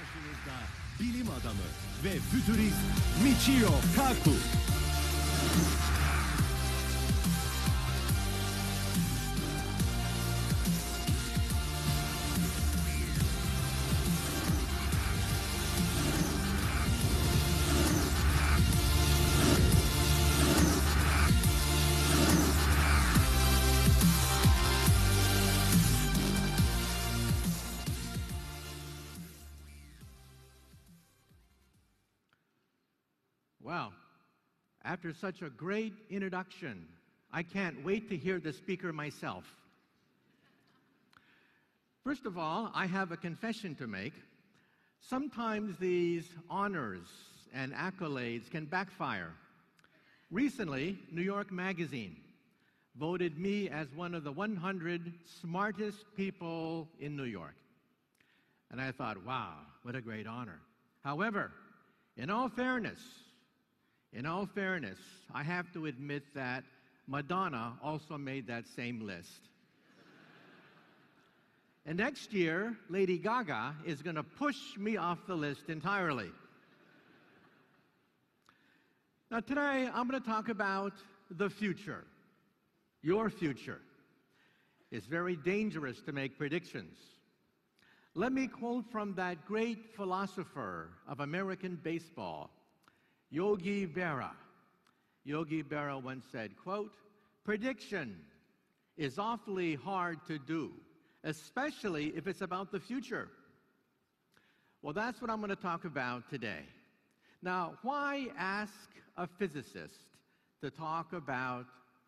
Karşınızda bilim adamı ve fütürist Michio Kaku. Well, after such a great introduction, I can't wait to hear the speaker myself. First of all, I have a confession to make. Sometimes these honors and accolades can backfire. Recently, New York Magazine voted me as one of the 100 smartest people in New York. And I thought, wow, what a great honor. However, in all fairness, I have to admit that Madonna also made that same list. And next year, Lady Gaga is going to push me off the list entirely. Now today, I'm going to talk about the future, your future. It's very dangerous to make predictions. Let me quote from that great philosopher of American baseball, Yogi Berra. Yogi Berra once said, quote, "Prediction is awfully hard to do, especially if it's about the future." Well, that's what I'm going to talk about today. Now, why ask a physicist to talk about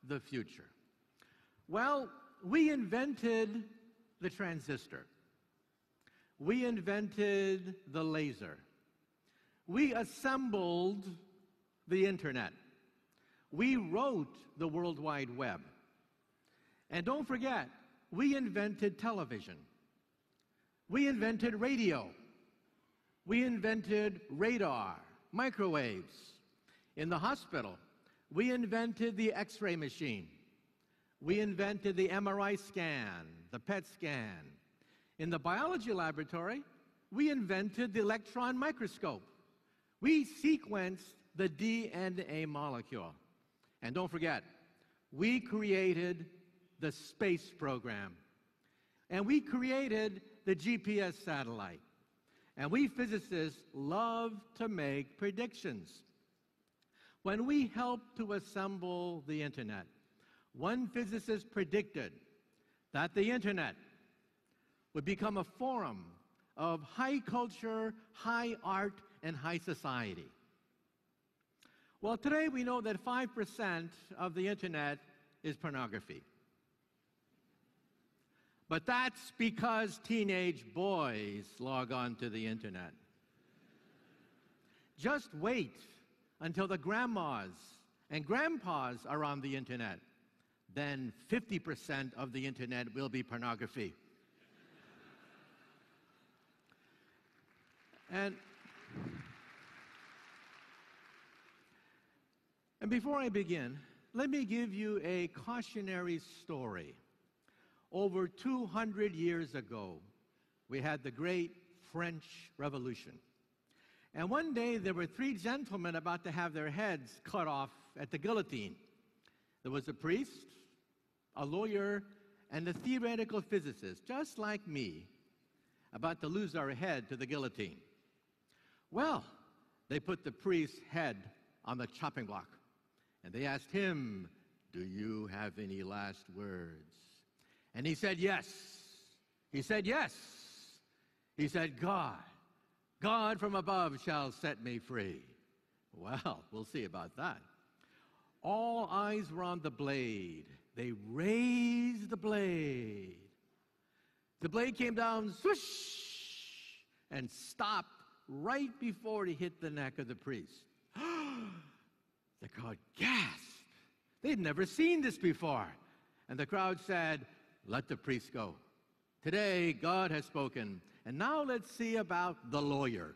the future? Well, we invented the transistor. We invented the laser. We assembled the internet. We wrote the World Wide Web. And don't forget, we invented television. We invented radio. We invented radar, microwaves. In the hospital, we invented the X-ray machine. We invented the MRI scan, the PET scan. In the biology laboratory, we invented the electron microscope. We sequenced the DNA molecule. And don't forget, we created the space program. And we created the GPS satellite. And we physicists love to make predictions. When we helped to assemble the internet, one physicist predicted that the internet would become a forum of high culture, high art, and high society. Well, today we know that 5% of the internet is pornography. But that's because teenage boys log on to the internet. Just wait until the grandmas and grandpas are on the internet. Then 50% of the internet will be pornography. And before I begin, let me give you a cautionary story. Over 200 years ago, we had the Great French Revolution. And one day, there were three gentlemen about to have their heads cut off at the guillotine. There was a priest, a lawyer, and a theoretical physicist, just like me, about to lose our head to the guillotine. Well, they put the priest's head on the chopping block, and they asked him, "Do you have any last words?" And he said, "Yes." He said, "Yes." He said, God from above shall set me free." Well, we'll see about that. All eyes were on the blade. They raised the blade. The blade came down, swoosh, and stopped right before it hit the neck of the priest. The crowd gasped. They'd never seen this before. And the crowd said, "Let the priest go. Today, God has spoken. And now let's see about the lawyer."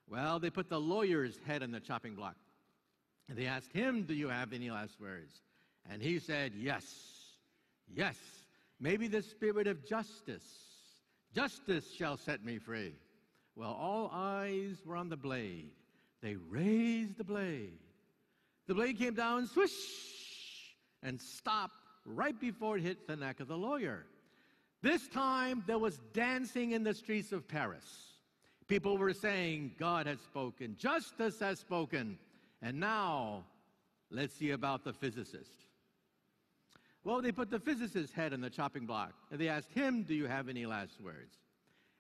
Well, they put the lawyer's head on the chopping block. And they asked him, "Do you have any last words?" And he said, "Yes, yes, maybe the spirit of justice. Justice shall set me free." Well, all eyes were on the blade. They raised the blade. The blade came down, swish, and stopped right before it hit the neck of the lawyer. This time, there was dancing in the streets of Paris. People were saying, God has spoken, justice has spoken, and now, let's see about the physicist. Well, they put the physicist's head on the chopping block, and they asked him, do you have any last words?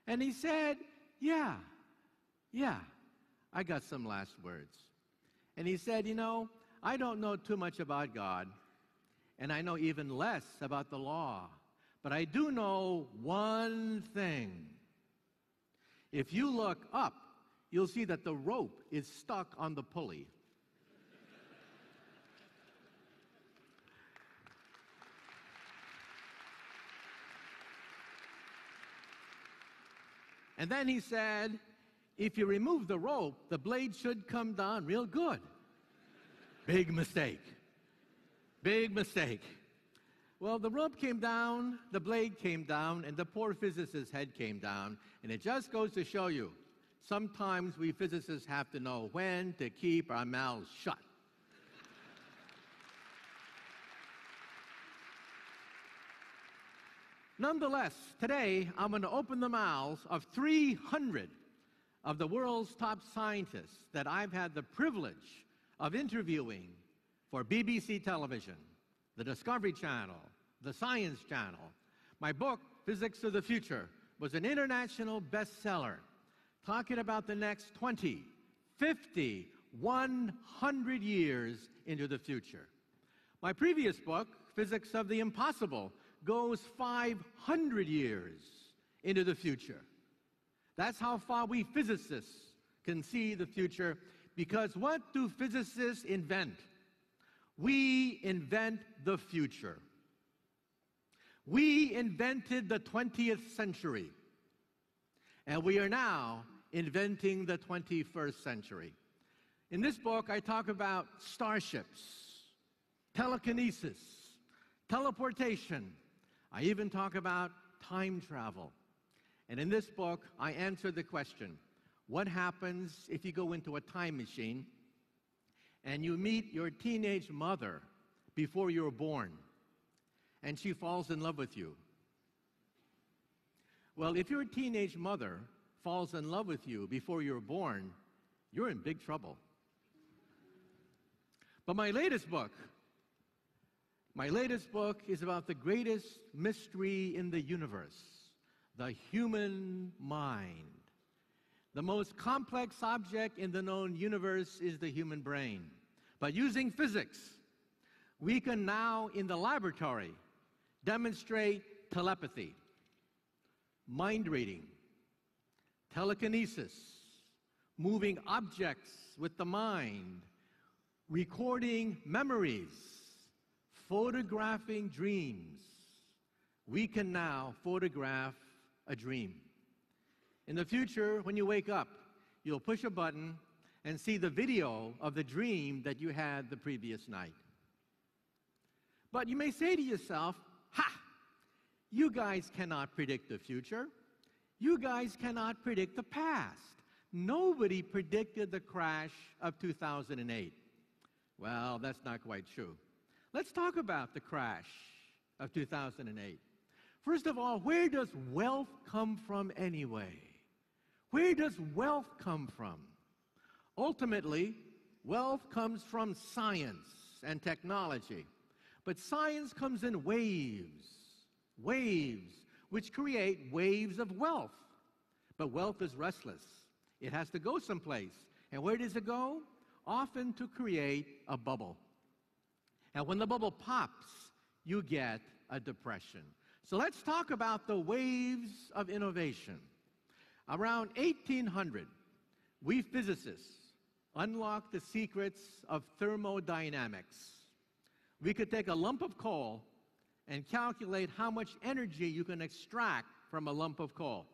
And he said, yeah, I got some last words. And he said, you know, I don't know too much about God, and I know even less about the law, but I do know one thing. If you look up, you'll see that the rope is stuck on the pulley. And then he said, if you remove the rope, the blade should come down real good. Big mistake. Big mistake. Well, the rope came down, the blade came down, and the poor physicist's head came down. And it just goes to show you, sometimes we physicists have to know when to keep our mouths shut. Nonetheless, today I'm going to open the mouths of 300 of the world's top scientists that I've had the privilege of interviewing for BBC television, the Discovery Channel, the Science Channel. My book, Physics of the Future, was an international bestseller, talking about the next 20, 50, 100 years into the future. My previous book, Physics of the Impossible, goes 500 years into the future. That's how far we physicists can see the future, because what do physicists invent? We invent the future. We invented the 20th century, and we are now inventing the 21st century. In this book, I talk about starships, telekinesis, teleportation. I even talk about time travel. And in this book, I answer the question, what happens if you go into a time machine and you meet your teenage mother before you were born, and she falls in love with you? Well, if your teenage mother falls in love with you before you were born, you're in big trouble. But my latest book is about the greatest mystery in the universe, the human mind. The most complex object in the known universe is the human brain. But using physics, we can now, in the laboratory, demonstrate telepathy, mind reading, telekinesis, moving objects with the mind, recording memories, photographing dreams. We can now photograph a dream. In the future, when you wake up, you'll push a button and see the video of the dream that you had the previous night. But you may say to yourself, ha! You guys cannot predict the future. You guys cannot predict the past. Nobody predicted the crash of 2008. Well, that's not quite true. Let's talk about the crash of 2008. First of all, where does wealth come from anyway? Where does wealth come from? Ultimately, wealth comes from science and technology. But science comes in waves, which create waves of wealth. But wealth is restless. It has to go someplace. And where does it go? Often to create a bubble. And when the bubble pops, you get a depression. So let's talk about the waves of innovation. Around 1800, we physicists unlocked the secrets of thermodynamics. We could take a lump of coal and calculate how much energy you can extract from a lump of coal.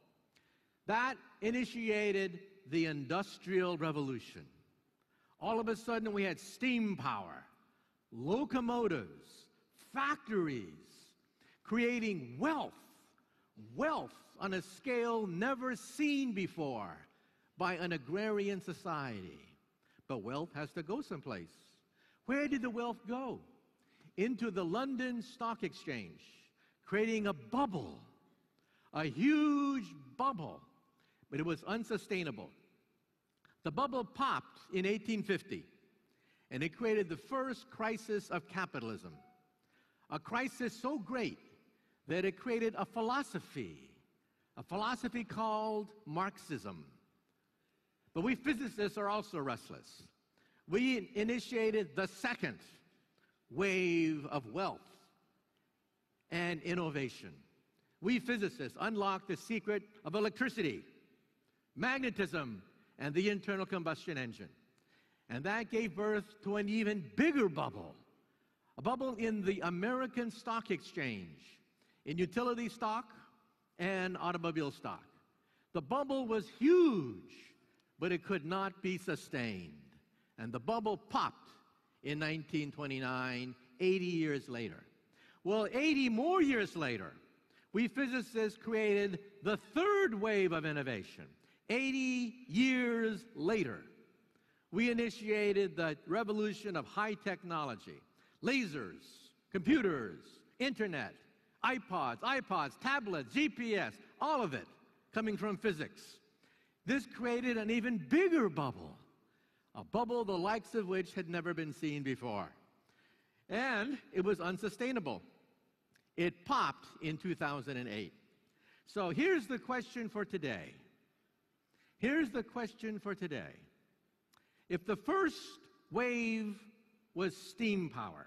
That initiated the Industrial Revolution. All of a sudden, we had steam power, locomotives, factories, creating wealth wealth on a scale never seen before by an agrarian society. But wealth has to go someplace. Where did the wealth go? Into the London Stock Exchange, creating a bubble, a huge bubble, but it was unsustainable. The bubble popped in 1850, and it created the first crisis of capitalism, a crisis so great that it created a philosophy called Marxism. But we physicists are also restless. We initiated the second wave of wealth and innovation. We physicists unlocked the secret of electricity, magnetism, and the internal combustion engine. And that gave birth to an even bigger bubble, a bubble in the American Stock Exchange, in utility stock and automobile stock. The bubble was huge, but it could not be sustained. And the bubble popped in 1929, 80 years later. Well, 80 more years later, we physicists created the third wave of innovation. 80 years later, we initiated the revolution of high technology, lasers, computers, internet, iPods, tablets, GPS, all of it coming from physics. This created an even bigger bubble, a bubble the likes of which had never been seen before. And it was unsustainable. It popped in 2008. So here's the question for today. Here's the question for today. If the first wave was steam power,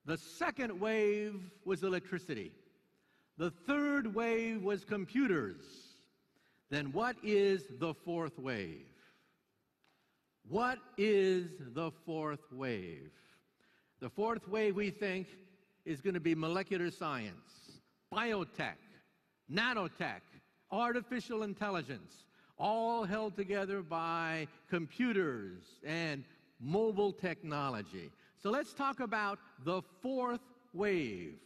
the second wave was electricity, the third wave was computers, then what is the fourth wave? What is the fourth wave? The fourth wave, we think, is going to be molecular science, biotech, nanotech, artificial intelligence, all held together by computers and mobile technology. So let's talk about the fourth wave.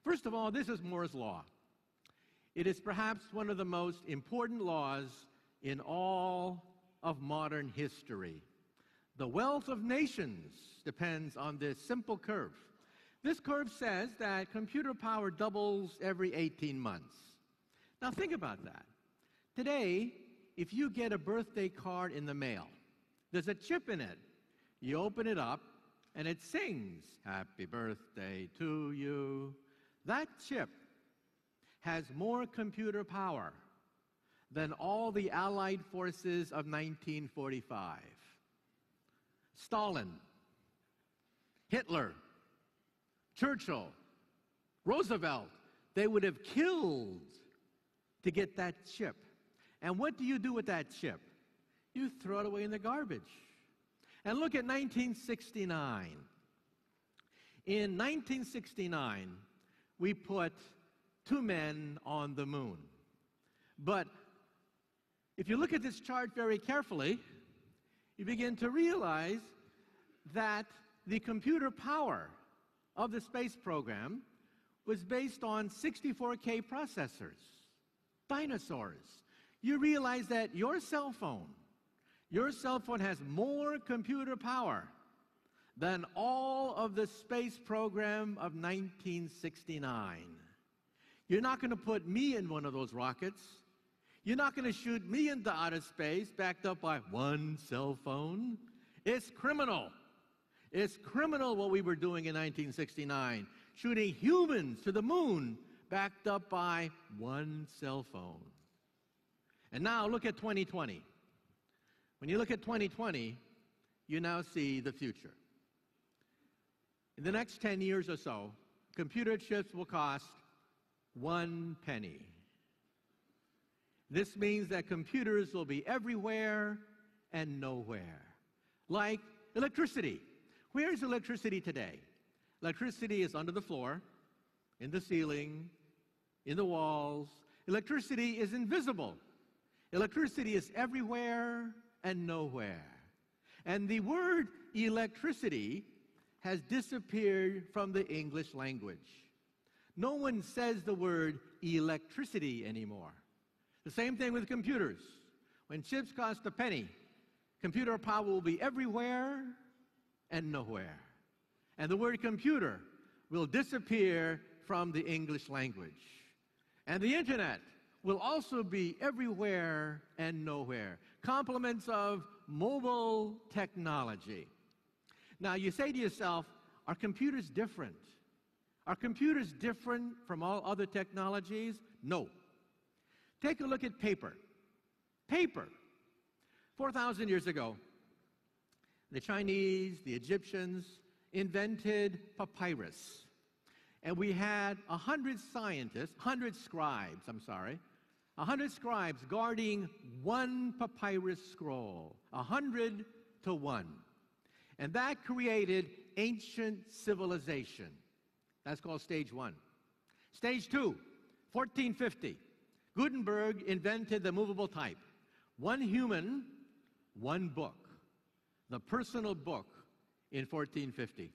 First of all, this is Moore's Law. It is perhaps one of the most important laws in all of modern history. The wealth of nations depends on this simple curve. This curve says that computer power doubles every 18 months. Now think about that. Today, if you get a birthday card in the mail, there's a chip in it. You open it up, and it sings, "Happy birthday to you." That chip has more computer power than all the Allied forces of 1945. Stalin, Hitler, Churchill, Roosevelt, they would have killed to get that chip. And what do you do with that chip? You throw it away in the garbage. And look at 1969. In 1969, we put 2 men on the moon. But if you look at this chart very carefully, you begin to realize that the computer power of the space program was based on 64K processors, dinosaurs. You realize that your cell phone has more computer power than all of the space program of 1969. You're not going to put me in one of those rockets. You're not going to shoot me into outer space backed up by one cell phone. It's criminal. It's criminal what we were doing in 1969, shooting humans to the moon backed up by one cell phone. And now look at 2020. When you look at 2020, you now see the future. In the next 10 years or so, computer chips will cost 1 penny. This means that computers will be everywhere and nowhere. Like electricity. Where is electricity today? Electricity is under the floor, in the ceiling, in the walls. Electricity is invisible. Electricity is everywhere and nowhere. And the word electricity has disappeared from the English language. No one says the word electricity anymore. The same thing with computers. When chips cost a penny, computer power will be everywhere and nowhere. And the word computer will disappear from the English language. And the internet will also be everywhere and nowhere. Complements of mobile technology. Now you say to yourself, are computers different? Are computers different from all other technologies? No. Take a look at paper. Paper. 4,000 years ago, the Chinese, the Egyptians invented papyrus. And we had 100 scientists, 100 scribes, 100 scribes guarding one papyrus scroll, 100 to 1. And that created ancient civilization. That's called stage 1. Stage 2, 1450. Gutenberg invented the movable type. One human, one book. The personal book in 1450.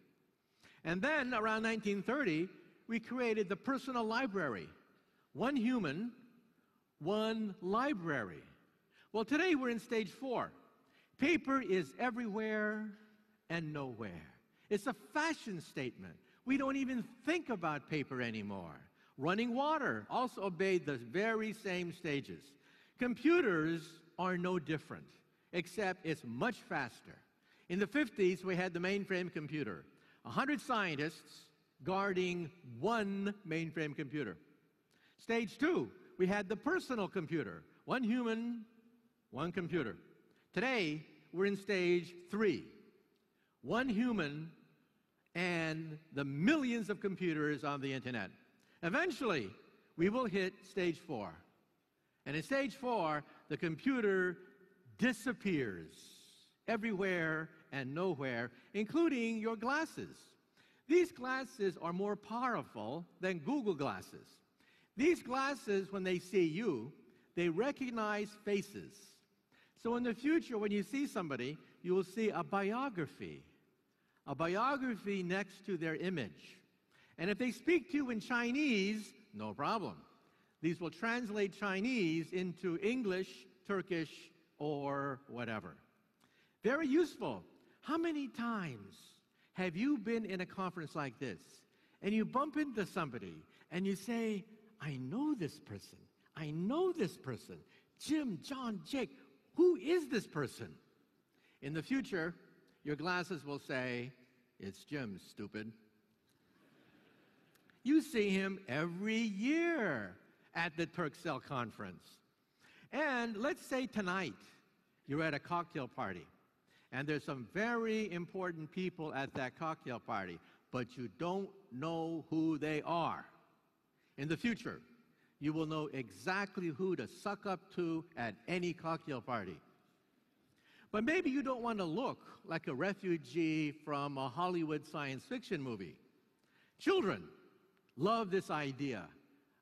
And then around 1930, we created the personal library. One human, one library. Well, today we're in stage 4. Paper is everywhere and nowhere. It's a fashion statement. We don't even think about paper anymore. Running water also obeyed the very same stages. Computers are no different, except it's much faster. In the 50s, we had the mainframe computer. 100 scientists guarding one mainframe computer. Stage 2, we had the personal computer. One human, one computer. Today, we're in stage 3. One human and the millions of computers on the internet. Eventually, we will hit stage 4. And in stage 4, the computer disappears everywhere and nowhere, including your glasses. These glasses are more powerful than Google glasses. These glasses, when they see you, they recognize faces. So in the future, when you see somebody, you will see a biography next to their image. And if they speak to you in Chinese, no problem. These will translate Chinese into English, Turkish, or whatever. Very useful. How many times have you been in a conference like this and you bump into somebody and you say, I know this person. I know this person. Jim, John, Jake, who is this person? In the future, your glasses will say, it's Jim, stupid. You see him every year at the Turkcell conference. And let's say tonight you're at a cocktail party, and there's some very important people at that cocktail party, but you don't know who they are. In the future, you will know exactly who to suck up to at any cocktail party. But maybe you don't want to look like a refugee from a Hollywood science fiction movie. Children love this idea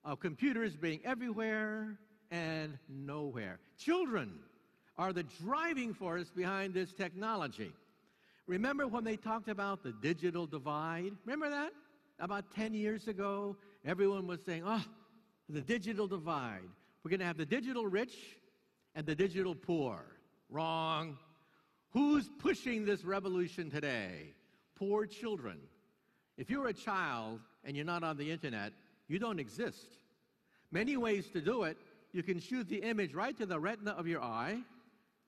of computers being everywhere and nowhere. Children are the driving force behind this technology. Remember when they talked about the digital divide? Remember that? About 10 years ago, everyone was saying, oh, the digital divide. We're going to have the digital rich and the digital poor. Wrong. Who's pushing this revolution today? Poor children. If you're a child and you're not on the internet, you don't exist. Many ways to do it. You can shoot the image right to the retina of your eye,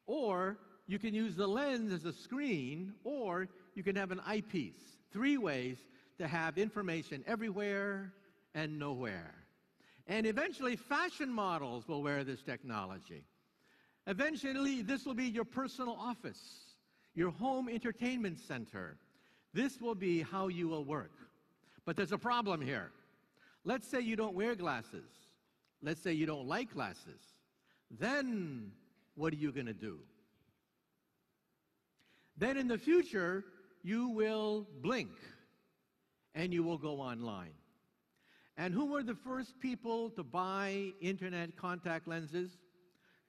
or you can use the lens as a screen, or you can have an eyepiece. 3 ways to have information everywhere and nowhere. And eventually, fashion models will wear this technology. Eventually, this will be your personal office, your home entertainment center. This will be how you will work. But there's a problem here. Let's say you don't wear glasses. Let's say you don't like glasses. Then, what are you going to do? Then in the future, you will blink and you will go online. And who were the first people to buy internet contact lenses?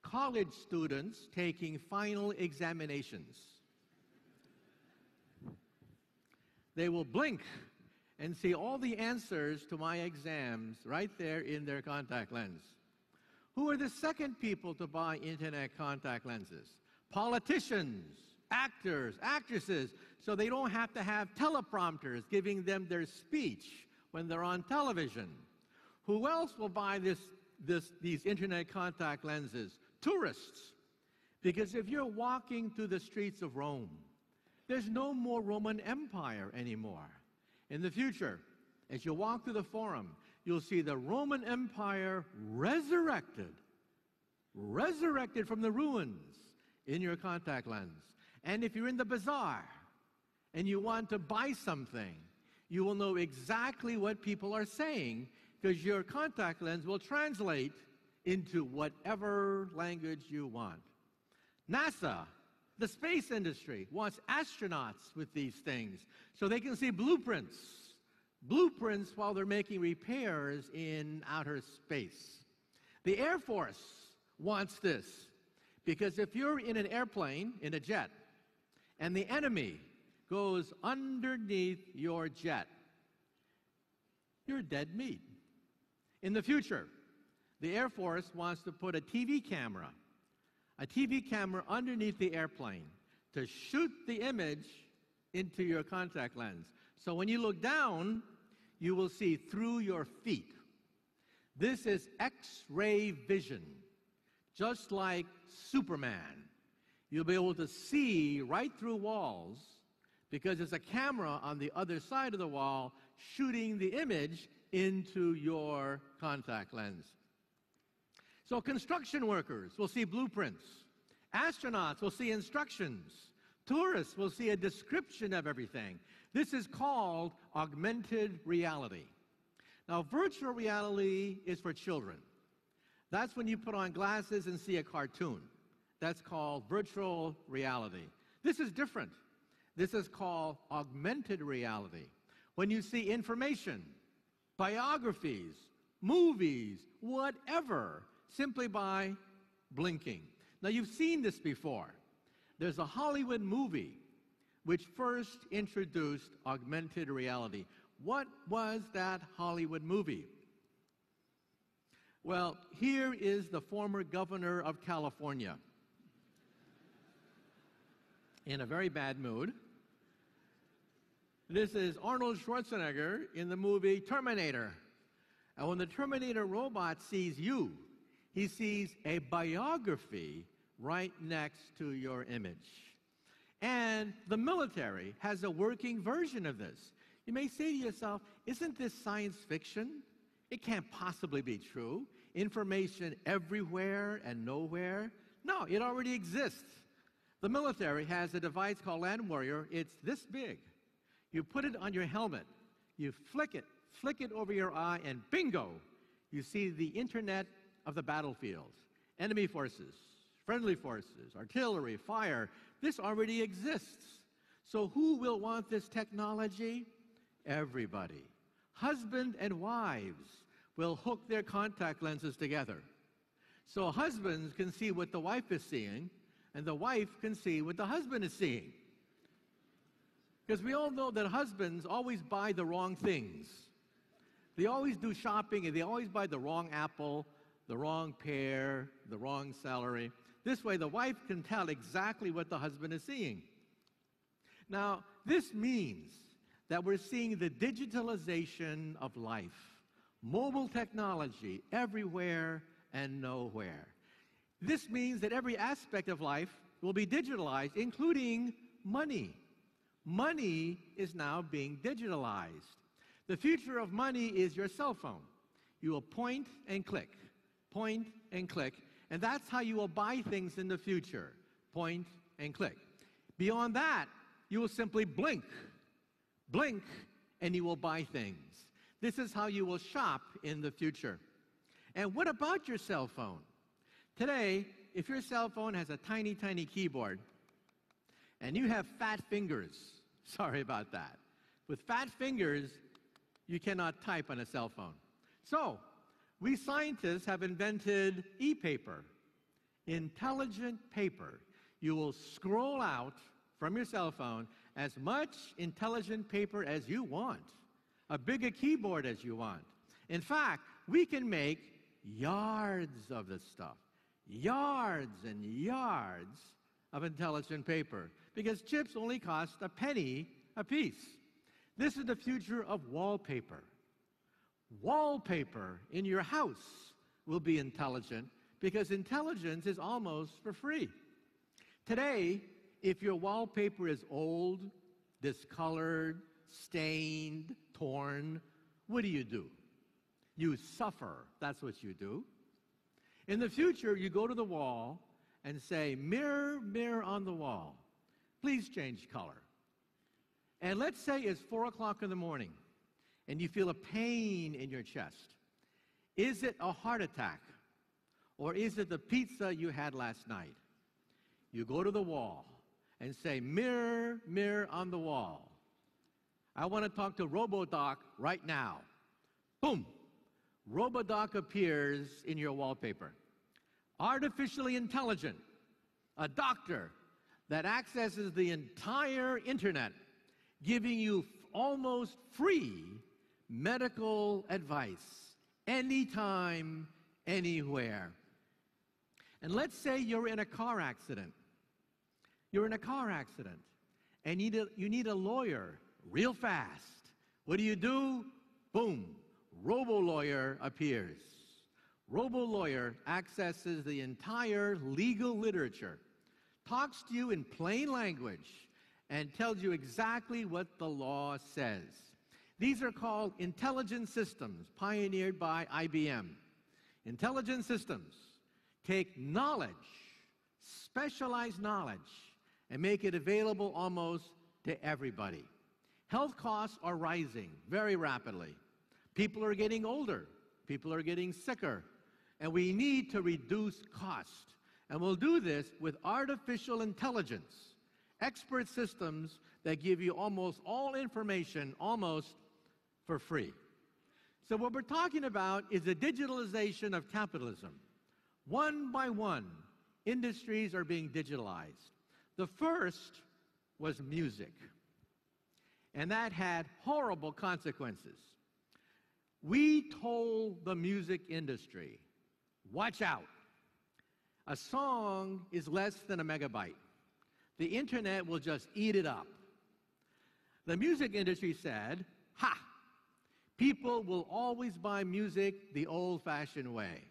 College students taking final examinations. They will blink and see all the answers to my exams right there in their contact lens. Who are the second people to buy internet contact lenses? Politicians, actors, actresses, so they don't have to have teleprompters giving them their speech when they're on television. Who else will buy these internet contact lenses? Tourists. Because if you're walking through the streets of Rome, there's no more Roman Empire anymore. In the future, as you walk through the Forum, you'll see the Roman Empire resurrected from the ruins in your contact lens. And if you're in the bazaar and you want to buy something, you will know exactly what people are saying because your contact lens will translate into whatever language you want. NASA, the space industry, wants astronauts with these things so they can see blueprints while they're making repairs in outer space. The Air Force wants this because if you're in an airplane, in a jet, and the enemy goes underneath your jet, you're dead meat. In the future, the Air Force wants to put a TV camera underneath the airplane to shoot the image into your contact lens. So when you look down, you will see through your feet. This is X-ray vision, just like Superman. You'll be able to see right through walls because there's a camera on the other side of the wall shooting the image into your contact lens. So construction workers will see blueprints. Astronauts will see instructions. Tourists will see a description of everything. This is called augmented reality. Now, virtual reality is for children. That's when you put on glasses and see a cartoon. That's called virtual reality. This is different. This is called augmented reality. When you see information, biographies, movies, whatever, simply by blinking. Now, you've seen this before. There's a Hollywood movie which first introduced augmented reality. What was that Hollywood movie? Well, here is the former governor of California in a very bad mood. This is Arnold Schwarzenegger in the movie Terminator. And when the Terminator robot sees you, he sees a biography right next to your image. And the military has a working version of this. You may say to yourself, isn't this science fiction? It can't possibly be true. Information everywhere and nowhere. No, it already exists. The military has a device called Land Warrior. It's this big. You put it on your helmet. You flick it over your eye, and bingo, you see the internet of the battlefield. Enemy forces, friendly forces, artillery, fire. This already exists. So who will want this technology? Everybody. Husband and wives will hook their contact lenses together. So husbands can see what the wife is seeing, and the wife can see what the husband is seeing. Because we all know that husbands always buy the wrong things. They always do shopping, and they always buy the wrong apple, the wrong pear, the wrong celery. This way, the wife can tell exactly what the husband is seeing. Now, this means that we're seeing the digitalization of life. Mobile technology everywhere and nowhere. This means that every aspect of life will be digitalized, including money. Money is now being digitalized. The future of money is your cell phone. You will point and click, and that's how you will buy things in the future. Point and click. Beyond that, you will simply blink, and you will buy things. This is how you will shop in the future. And what about your cell phone? Today, if your cell phone has a tiny, tiny keyboard, and you have fat fingers, sorry about that. With fat fingers, you cannot type on a cell phone. So, we scientists have invented e-paper, intelligent paper. You will scroll out from your cell phone as much intelligent paper as you want. a bigger keyboard as you want. In fact, we can make yards of this stuff, yards and yards of intelligent paper, because chips only cost a penny a piece. This is the future of wallpaper. Wallpaper in your house will be intelligent, because intelligence is almost for free. Today, if your wallpaper is old, discolored, stained, torn, what do? You suffer. That's what you do. In the future, you go to the wall and say, "Mirror, mirror on the wall, please change color." And let's say it's 4 o'clock in the morning and you feel a pain in your chest. Is it a heart attack, or is it the pizza you had last night? You go to the wall and say, "Mirror, mirror on the wall, I want to talk to RoboDoc right now." Boom! RoboDoc appears in your wallpaper. Artificially intelligent, a doctor that accesses the entire internet, giving you almost free medical advice anytime, anywhere. And let's say you're in a car accident. You're in a car accident and you need a lawyer real fast. What do? Boom! Robo-lawyer appears. Robo-lawyer accesses the entire legal literature, talks to you in plain language, and tells you exactly what the law says. These are called intelligent systems, pioneered by IBM. Intelligent systems take knowledge, specialized knowledge, and make it available almost to everybody. Health costs are rising very rapidly. People are getting older. People are getting sicker. And we need to reduce cost. And we'll do this with artificial intelligence, expert systems that give you almost all information almost for free. So what we're talking about is the digitalization of capitalism. One by one, industries are being digitalized. The first was music, and that had horrible consequences. We told the music industry, "Watch out. A song is less than a megabyte. The internet will just eat it up." The music industry said, "Ha! People will always buy music the old-fashioned way."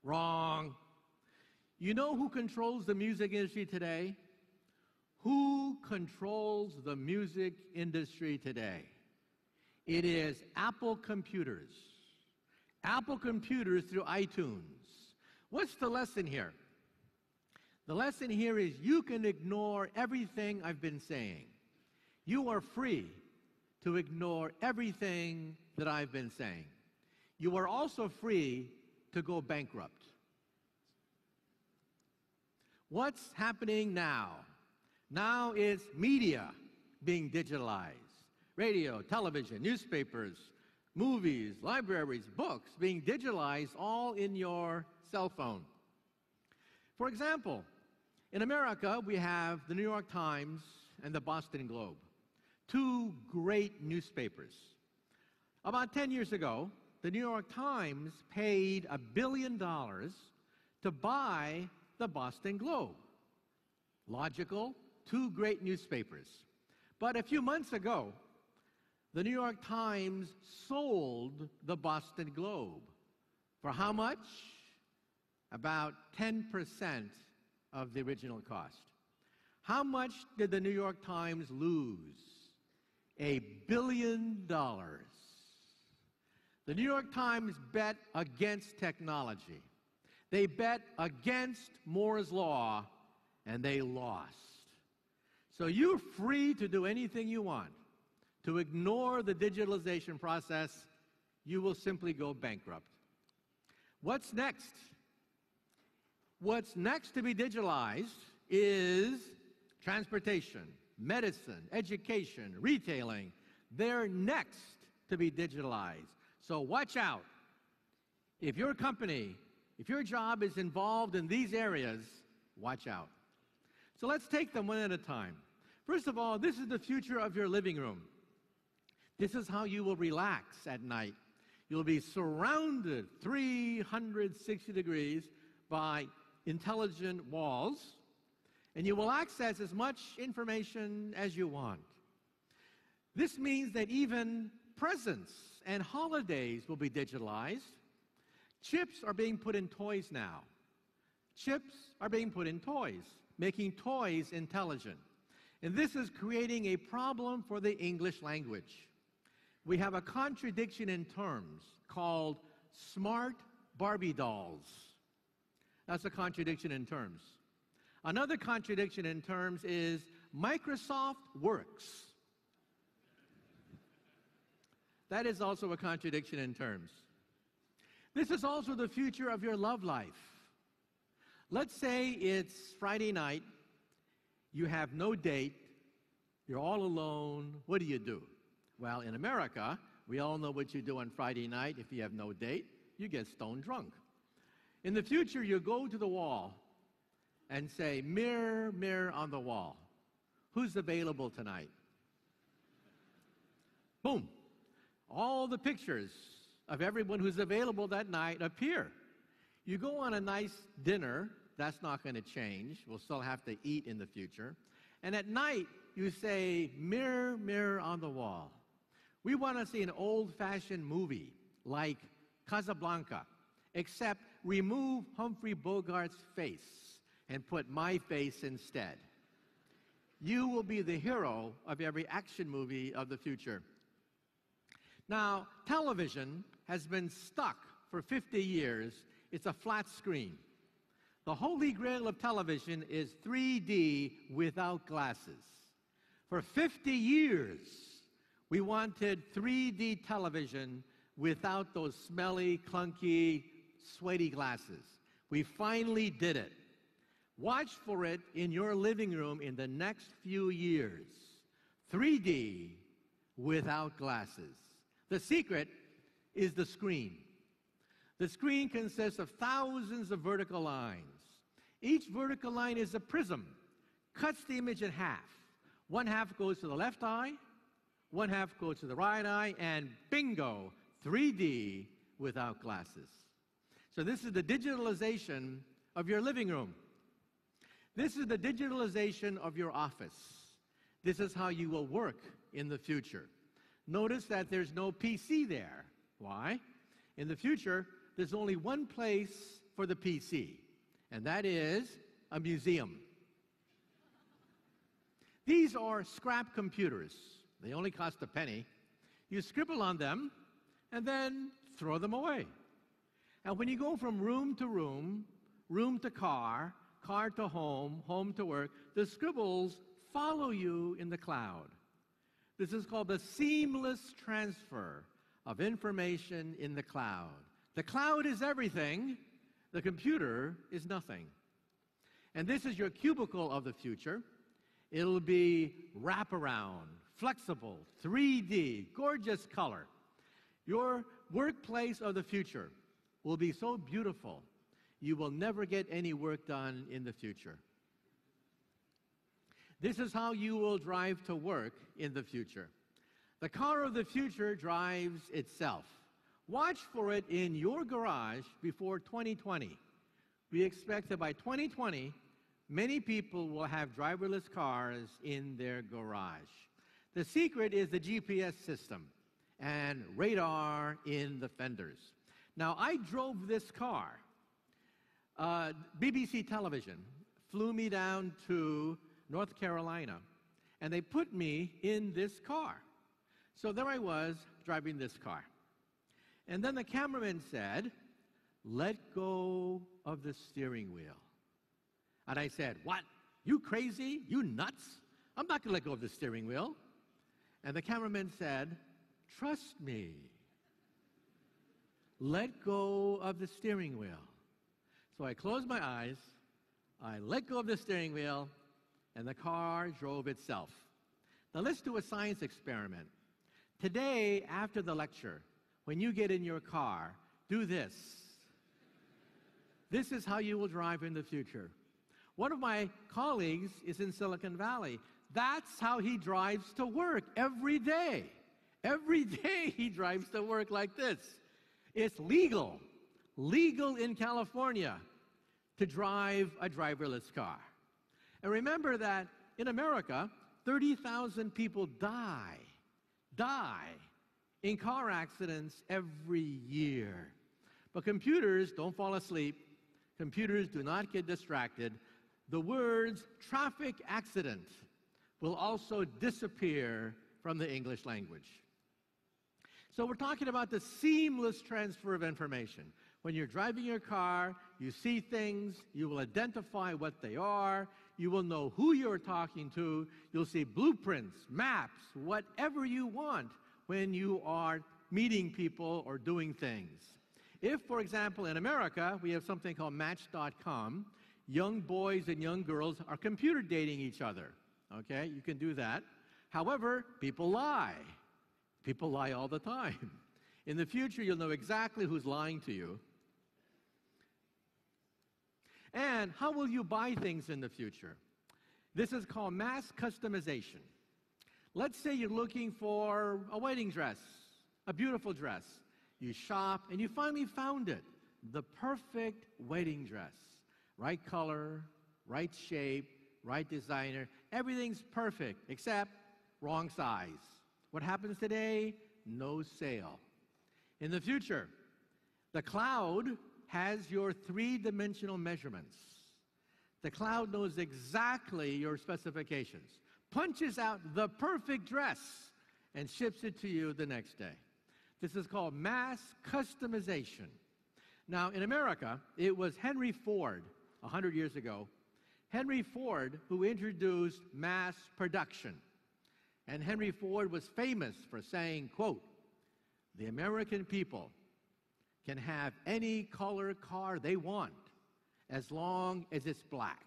Wrong. You know who controls the music industry today? Who controls the music industry today? It is Apple computers. Apple computers through iTunes. What's the lesson here? The lesson here is you can ignore everything I've been saying. You are free to ignore everything that I've been saying. You are also free to go bankrupt. What's happening now? Now is media being digitalized. Radio, television, newspapers, movies, libraries, books being digitalized all in your cell phone. For example, in America, we have the New York Times and the Boston Globe, two great newspapers. About 10 years ago, the New York Times paid $1 billion to buy the Boston Globe. Logical, two great newspapers. But a few months ago, the New York Times sold the Boston Globe. For how much? About 10% of the original cost. How much did the New York Times lose? $1 billion. The New York Times bet against technology. They bet against Moore's Law, and they lost. So you're free to do anything you want. To ignore the digitalization process, you will simply go bankrupt. What's next? What's next to be digitalized is transportation, medicine, education, retailing. They're next to be digitalized. So watch out. If your company, if your job is involved in these areas, watch out. So let's take them one at a time. First of all, this is the future of your living room. This is how you will relax at night. You'll be surrounded 360 degrees by intelligent walls, and you will access as much information as you want. This means that even presents and holidays will be digitalized. Chips are being put in toys now. Chips are being put in toys, making toys intelligent. And this is creating a problem for the English language. We have a contradiction in terms called smart Barbie dolls. That's a contradiction in terms. Another contradiction in terms is Microsoft Works. That is also a contradiction in terms. This is also the future of your love life. Let's say it's Friday night, you have no date, you're all alone. What do? Well, in America, we all know what you do on Friday night if you have no date. You get stone drunk. In the future, you go to the wall and say, mirror, mirror on the wall, who's available tonight? Boom. All the pictures of everyone who's available that night appear. You go on a nice dinner, that's not going to change. We'll still have to eat in the future. And at night, you say, mirror, mirror on the wall. We want to see an old-fashioned movie like Casablanca, except remove Humphrey Bogart's face and put my face instead. You will be the hero of every action movie of the future. Now, television has been stuck for 50 years. It's a flat screen. The holy grail of television is 3D without glasses. For 50 years, we wanted 3D television without those smelly, clunky, sweaty glasses. We finally did it. Watch for it in your living room in the next few years. 3D without glasses. The secret is the screen. The screen consists of thousands of vertical lines. Each vertical line is a prism, cuts the image in half. One half goes to the left eye, one half goes to the right eye, and bingo, 3D without glasses. So this is the digitalization of your living room. This is the digitalization of your office. This is how you will work in the future. Notice that there's no PC there. Why? In the future, there's only one place for the PC, and that is a museum. These are scrap computers. They only cost a penny. You scribble on them and then throw them away. And when you go from room to room, room to car, car to home, home to work, the scribbles follow you in the cloud. This is called the seamless transfer of information in the cloud. The cloud is everything. The computer is nothing. And this is your cubicle of the future. It'll be wraparound, flexible, 3D, gorgeous color. Your workplace of the future will be so beautiful, you will never get any work done in the future. This is how you will drive to work in the future. The car of the future drives itself. Watch for it in your garage before 2020. We expect that by 2020, many people will have driverless cars in their garage. The secret is the GPS system and radar in the fenders. Now, I drove this car. BBC television flew me down to North Carolina, and they put me in this car. So there I was, driving this car. And then the cameraman said, "Let go of the steering wheel." And I said, "What? You crazy? You nuts? I'm not going to let go of the steering wheel." And the cameraman said, "Trust me. Let go of the steering wheel." So I closed my eyes, I let go of the steering wheel, and the car drove itself. Now let's do a science experiment. Today, after the lecture, when you get in your car, do this. This is how you will drive in the future. One of my colleagues is in Silicon Valley. That's how he drives to work every day. Every day he drives to work like this. It's legal in California to drive a driverless car. And remember that in America, 30,000 people die in car accidents every year. But computers don't fall asleep. Computers do not get distracted. The words traffic accident will also disappear from the English language. So we're talking about the seamless transfer of information. When you're driving your car, you see things, you will identify what they are, you will know who you're talking to, you'll see blueprints, maps, whatever you want when you are meeting people or doing things. If, for example, in America, we have something called Match.com, young boys and young girls are computer dating each other, okay? You can do that. However, people lie. People lie all the time. In the future, you'll know exactly who's lying to you. And how will you buy things in the future? This is called mass customization. Let's say you're looking for a wedding dress, a beautiful dress. You shop and you finally found it, the perfect wedding dress. Right color, right shape, right designer. Everything's perfect except wrong size. What happens today? No sale. In the future, the cloud has your three-dimensional measurements. The cloud knows exactly your specifications, punches out the perfect dress, and ships it to you the next day. This is called mass customization. Now, in America, it was Henry Ford, 100 years ago, Henry Ford who introduced mass production. And Henry Ford was famous for saying, quote, "The American people can have any color car they want as long as it's black."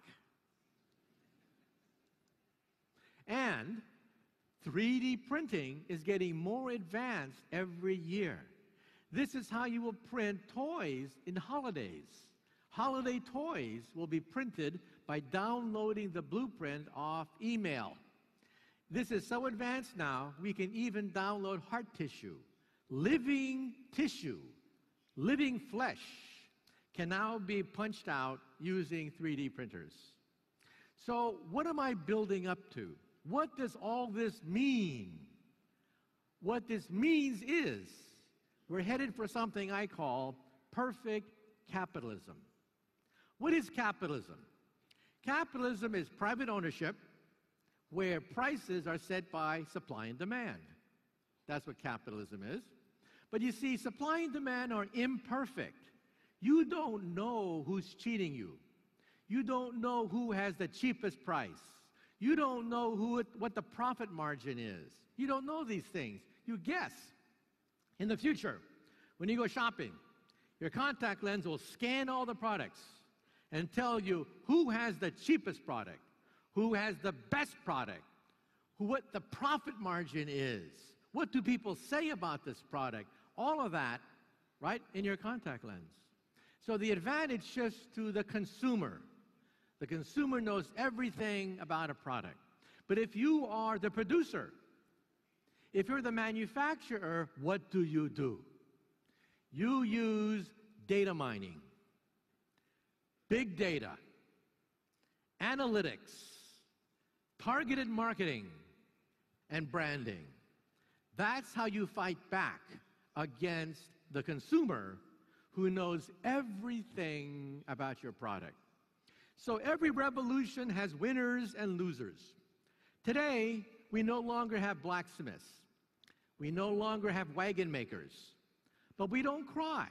And 3D printing is getting more advanced every year. This is how you will print toys in holidays. Holiday toys will be printed by downloading the blueprint off email. This is so advanced now, we can even download heart tissue. Living tissue, living flesh can now be punched out using 3D printers. So what am I building up to? What does all this mean? What this means is we're headed for something I call perfect capitalism. What is capitalism? Capitalism is private ownership where prices are set by supply and demand. That's what capitalism is. But you see, supply and demand are imperfect. You don't know who's cheating you. You don't know who has the cheapest price. You don't know what the profit margin is. You don't know these things. You guess. In the future, when you go shopping, your contact lens will scan all the products and tell you who has the cheapest product, who has the best product, what the profit margin is, what do people say about this product, all of that, right, in your contact lens. So the advantage shifts to the consumer. The consumer knows everything about a product. But if you are the producer, if you're the manufacturer, what do? You use data mining, big data, analytics, targeted marketing, and branding. That's how you fight back against the consumer who knows everything about your product. So every revolution has winners and losers. Today, we no longer have blacksmiths. We no longer have wagon makers. But we don't cry.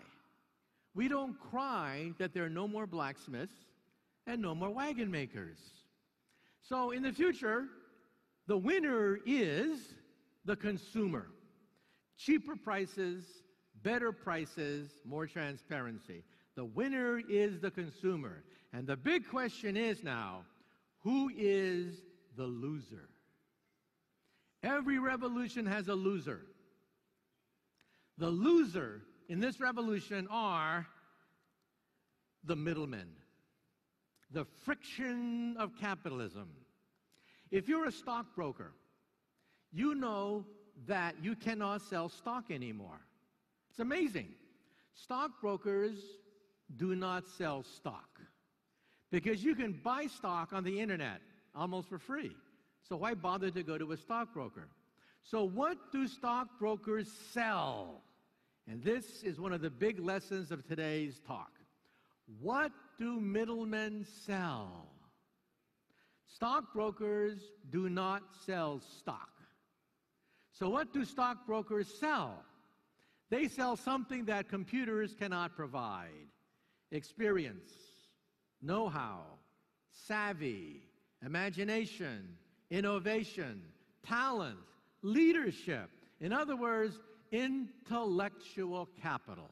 We don't cry that there are no more blacksmiths and no more wagon makers. So in the future, the winner is the consumer. Cheaper prices, better prices, more transparency. The winner is the consumer. And the big question is now, who is the loser? Every revolution has a loser. The loser in this revolution are the middlemen, the friction of capitalism. If you're a stockbroker, you know that you cannot sell stock anymore. It's amazing. Stockbrokers do not sell stock because you can buy stock on the internet almost for free. So why bother to go to a stockbroker? So what do stockbrokers sell? And this is one of the big lessons of today's talk. What do middlemen sell? Stockbrokers do not sell stock. So what do stockbrokers sell? They sell something that computers cannot provide: experience, know-how, savvy, imagination, innovation, talent, leadership. In other words, intellectual capital.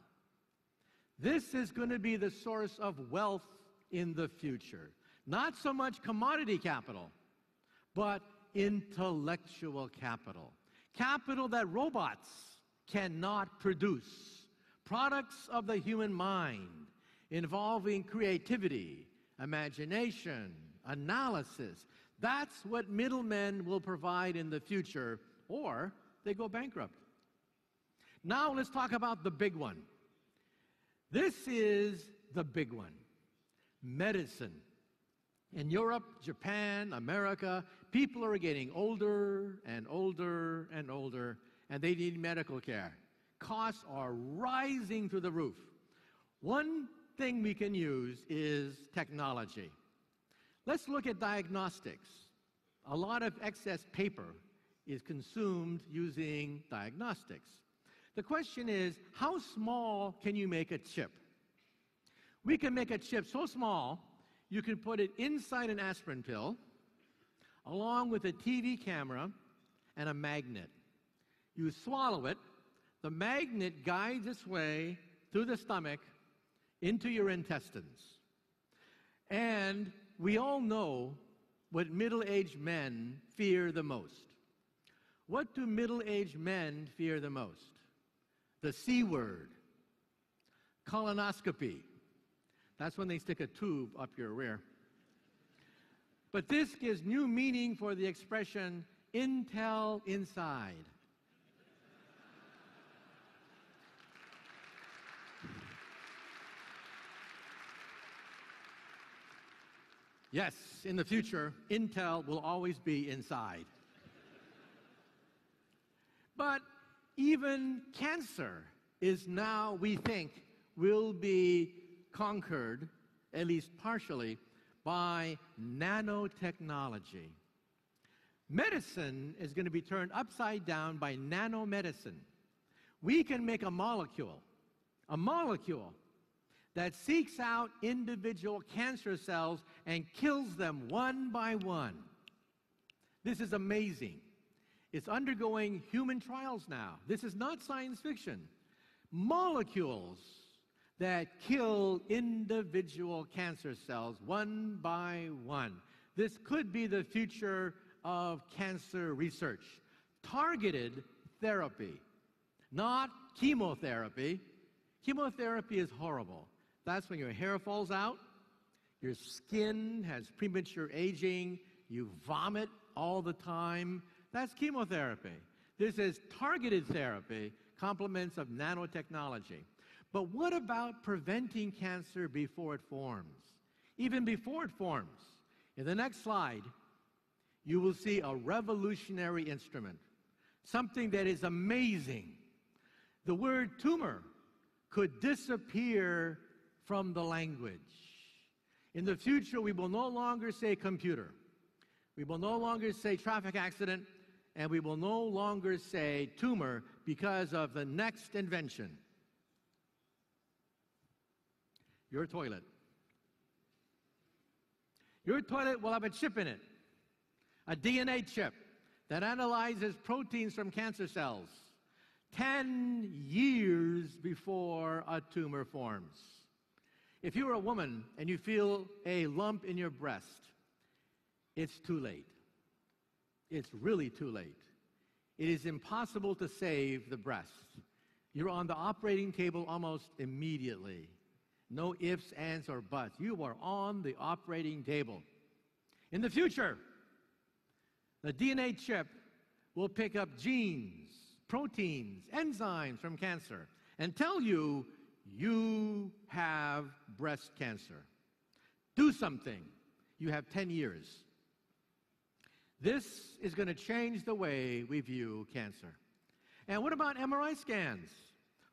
This is going to be the source of wealth in the future. Not so much commodity capital, but intellectual capital. Capital that robots cannot produce. Products of the human mind involving creativity, imagination, analysis. That's what middlemen will provide in the future, or they go bankrupt. Now let's talk about the big one. This is the big one. Medicine. In Europe, Japan, America, people are getting older and older and older, and they need medical care. Costs are rising through the roof. One thing we can use is technology. Let's look at diagnostics. A lot of excess paper is consumed using diagnostics. The question is, how small can you make a chip? We can make a chip so small, you can put it inside an aspirin pill, along with a TV camera and a magnet. You swallow it, the magnet guides its way through the stomach into your intestines. And we all know what middle-aged men fear the most. What do middle-aged men fear the most? The C word, colonoscopy. That's when they stick a tube up your rear. But this gives new meaning for the expression, Intel inside. Yes, in the future, Intel will always be inside. But even cancer is now, we think, will be conquered, at least partially, by nanotechnology. Medicine is going to be turned upside down by nanomedicine. We can make a molecule that seeks out individual cancer cells and kills them one by one. This is amazing. It's undergoing human trials now. This is not science fiction. Molecules that kill individual cancer cells one by one. This could be the future of cancer research. Targeted therapy, not chemotherapy. Chemotherapy is horrible. That's when your hair falls out, your skin has premature aging, you vomit all the time. That's chemotherapy. This is targeted therapy, complements of nanotechnology. But what about preventing cancer before it forms? Even before it forms. In the next slide, you will see a revolutionary instrument, something that is amazing. The word tumor could disappear from the language. In the future, we will no longer say computer. We will no longer say traffic accident, and we will no longer say tumor because of the next invention. Your toilet. Your toilet will have a chip in it, a DNA chip that analyzes proteins from cancer cells 10 years before a tumor forms. If you're a woman and you feel a lump in your breast, it's too late. It's really too late. It is impossible to save the breast. You're on the operating table almost immediately. No ifs, ands, or buts. You are on the operating table. In the future, the DNA chip will pick up genes, proteins, enzymes from cancer and tell you you have breast cancer. Do something. You have 10 years. This is going to change the way we view cancer. And what about MRI scans?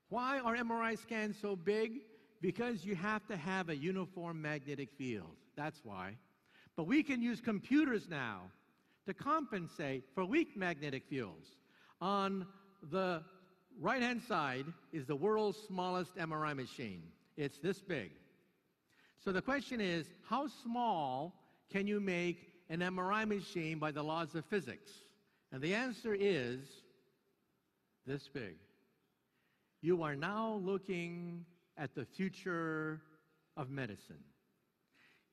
Why are MRI scans so big? Because you have to have a uniform magnetic field. That's why. But we can use computers now to compensate for weak magnetic fields. On the right-hand side is the world's smallest MRI machine. It's this big. So the question is, how small can you make an MRI machine by the laws of physics? And the answer is this big. You are now looking at the future of medicine.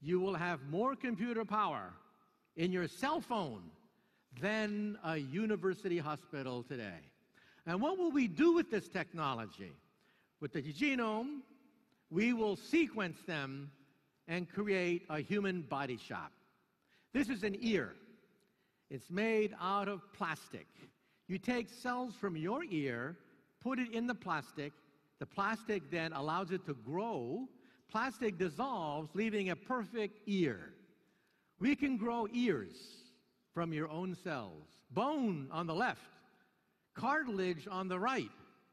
You will have more computer power in your cell phone than a university hospital today. And what will we do with this technology? With the genome, we will sequence them and create a human body shop. This is an ear. It's made out of plastic. You take cells from your ear, put it in the plastic then allows it to grow. Plastic dissolves, leaving a perfect ear. We can grow ears from your own cells. Bone on the left, cartilage on the right,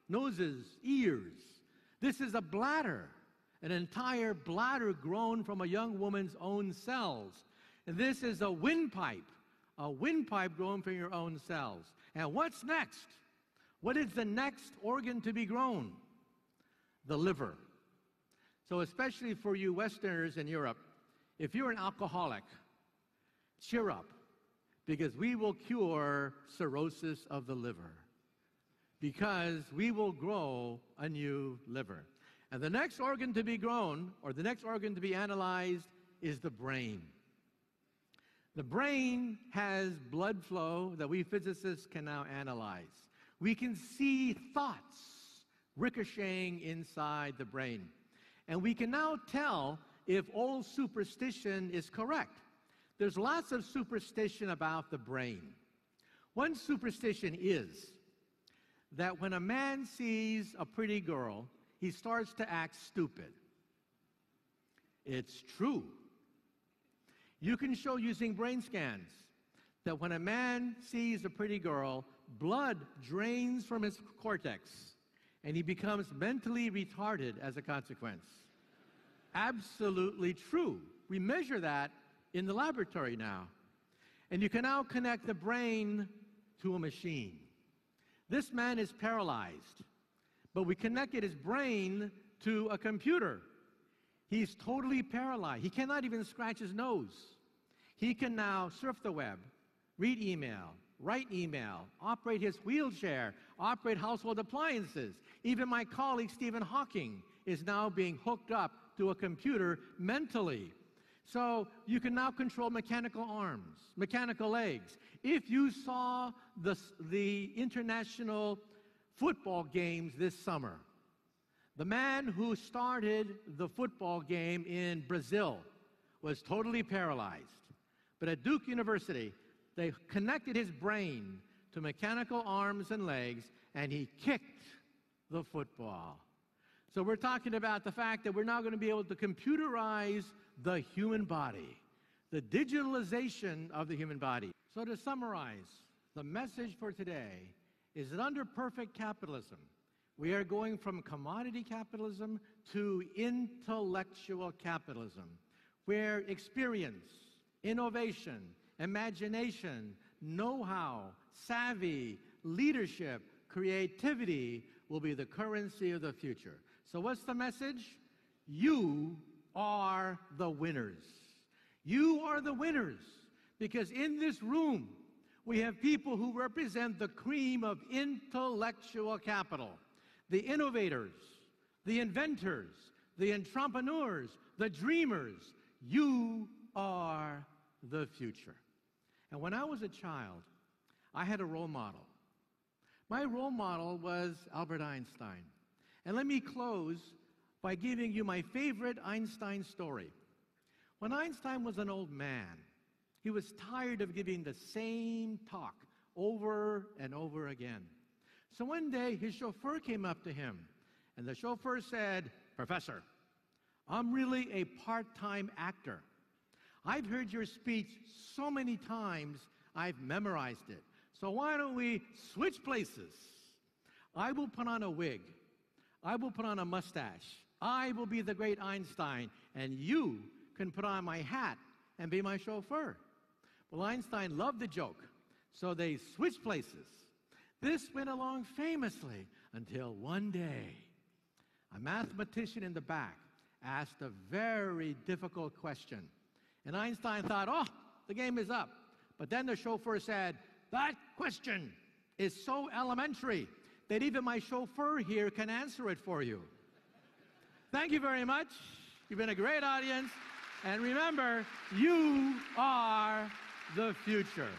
noses, ears. This is a bladder, an entire bladder grown from a young woman's own cells. And this is a windpipe grown from your own cells. And what's next? What is the next organ to be grown? The liver. So especially for you Westerners in Europe, if you're an alcoholic, cheer up, because we will cure cirrhosis of the liver, because we will grow a new liver. And the next organ to be grown, or the next organ to be analyzed, is the brain. The brain has blood flow that we physicists can now analyze. We can see thoughts ricocheting inside the brain. And we can now tell if old superstition is correct. There's lots of superstition about the brain. One superstition is that when a man sees a pretty girl, he starts to act stupid. It's true. You can show using brain scans that when a man sees a pretty girl, blood drains from his cortex, and he becomes mentally retarded as a consequence. Absolutely true. We measure that in the laboratory now. And you can now connect the brain to a machine. This man is paralyzed, but we connected his brain to a computer. He's totally paralyzed. He cannot even scratch his nose. He can now surf the web, read email, write email, operate his wheelchair, operate household appliances. Even my colleague Stephen Hawking is now being hooked up to a computer mentally. So you can now control mechanical arms, mechanical legs. If you saw the international football games this summer, the man who started the football game in Brazil was totally paralyzed. But at Duke University, they connected his brain to mechanical arms and legs, and he kicked the football. So we're talking about the fact that we're now going to be able to computerize the human body, the digitalization of the human body. So to summarize, the message for today is that under perfect capitalism, we are going from commodity capitalism to intellectual capitalism, where experience, innovation, imagination, know-how, savvy, leadership, creativity will be the currency of the future. So what's the message? You are the winners. You are the winners, because in this room, we have people who represent the cream of intellectual capital, the innovators, the inventors, the entrepreneurs, the dreamers. You are the future. And when I was a child, I had a role model. My role model was Albert Einstein. And let me close by giving you my favorite Einstein story. When Einstein was an old man, he was tired of giving the same talk over and over again. So one day, his chauffeur came up to him, and the chauffeur said, "Professor, I'm really a part-time actor. I've heard your speech so many times, I've memorized it. So why don't we switch places? I will put on a wig. I will put on a mustache. I will be the great Einstein, and you can put on my hat and be my chauffeur." Well, Einstein loved the joke, so they switched places. This went along famously until one day, a mathematician in the back asked a very difficult question. And Einstein thought, "Oh, the game is up." But then the chauffeur said, "That question is so elementary that even my chauffeur here can answer it for you." Thank you very much. You've been a great audience. And remember, you are the future.